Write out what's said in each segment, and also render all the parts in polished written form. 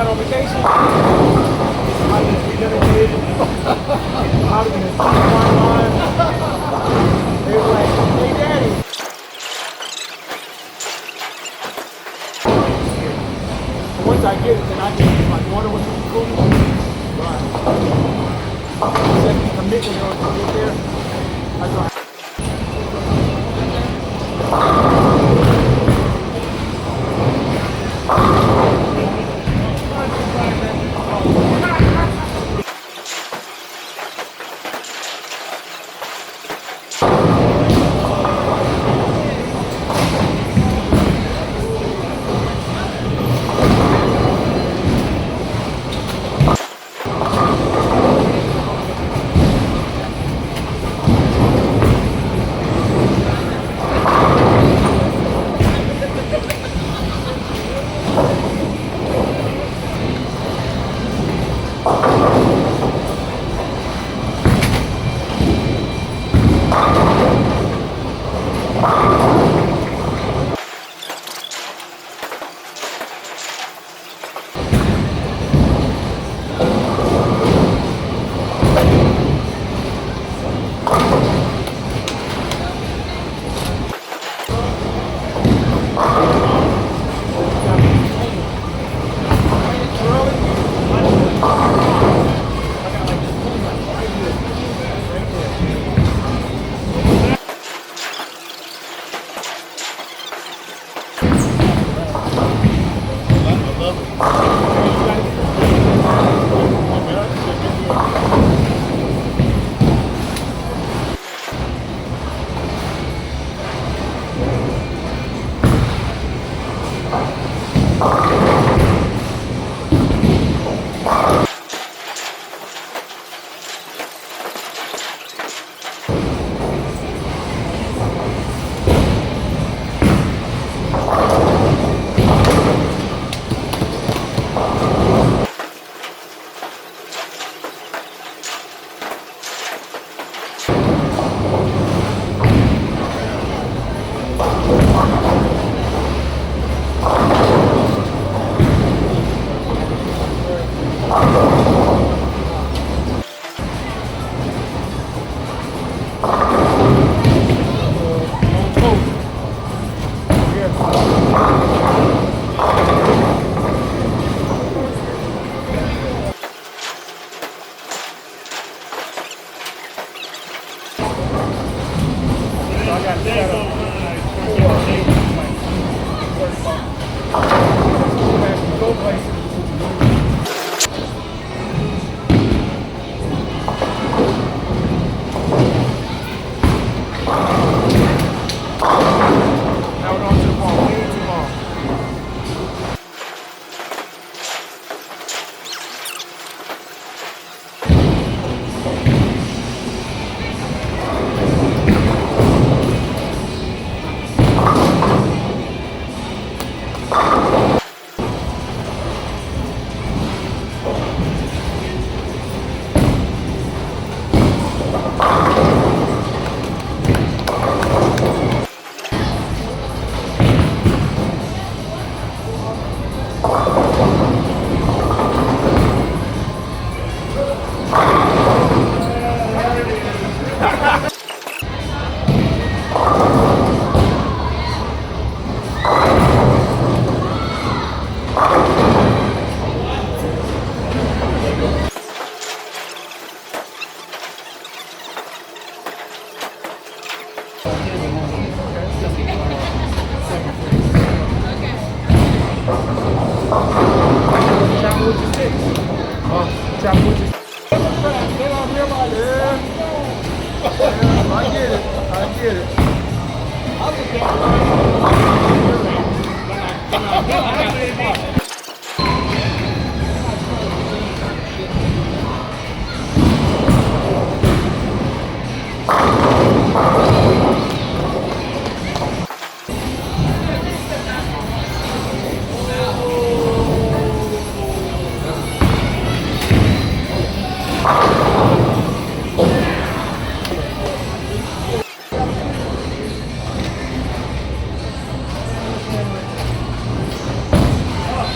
not on vacation. I've been rededicated. I've been in one line. They were like, hey, Daddy. And once I get it, then I can my daughter was in school. Right. Set the commitment to get there. I go.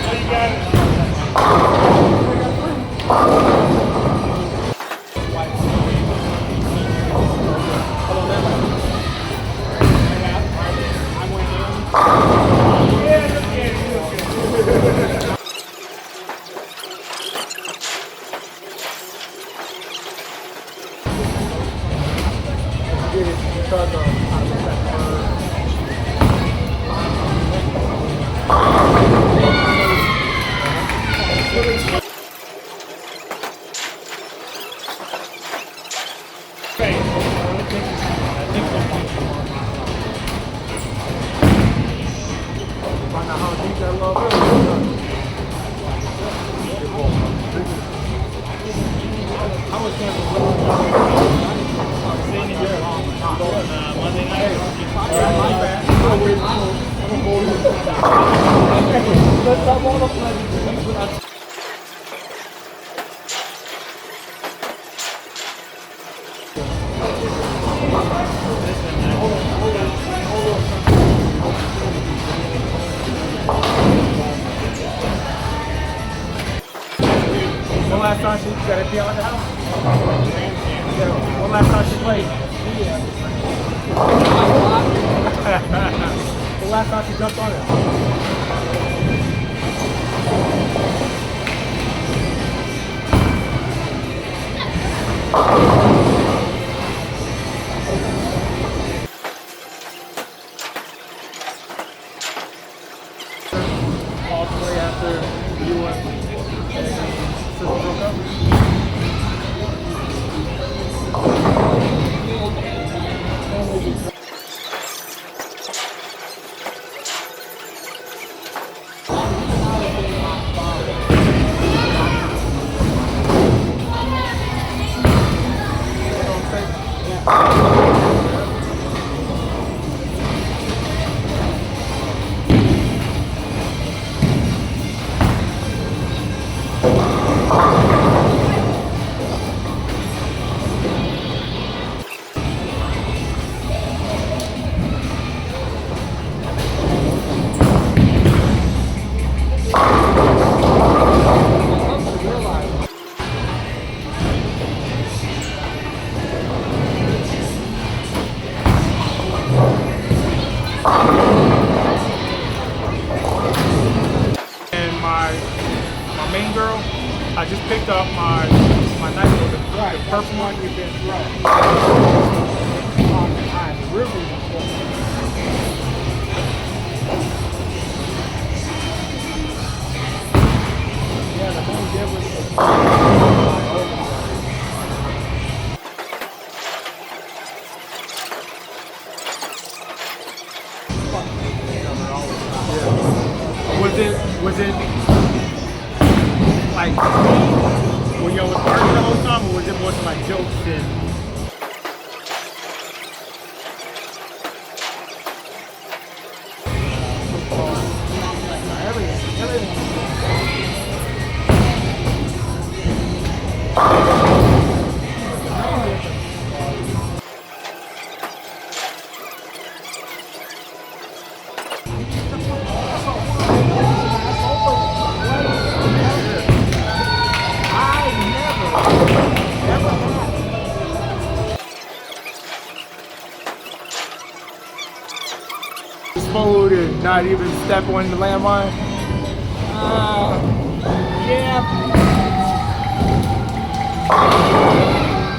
You got it. Because of how to set find out how deep that love is. I was thinking Monday night. When last time she got a deal in the house? Yeah. When last time she played? The last time she jumped on it? Ultimately, after you and sister broke up? My main girl, I just picked up my nice one, the purple one. You've been right. I'm really yeah, the whole difference is Was it like when y'all was arguing the whole time, or was it more like jokes and? Fold and not even step on the landmine? yeah.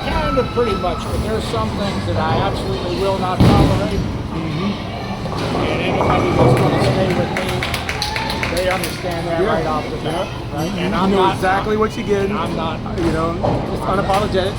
Kind of pretty much, but there's some things that I absolutely will not tolerate. And anybody that's going to stay with me, they understand that right off the bat. Right? And You I'm know not exactly what you're getting. I'm not. You know, just unapologetic.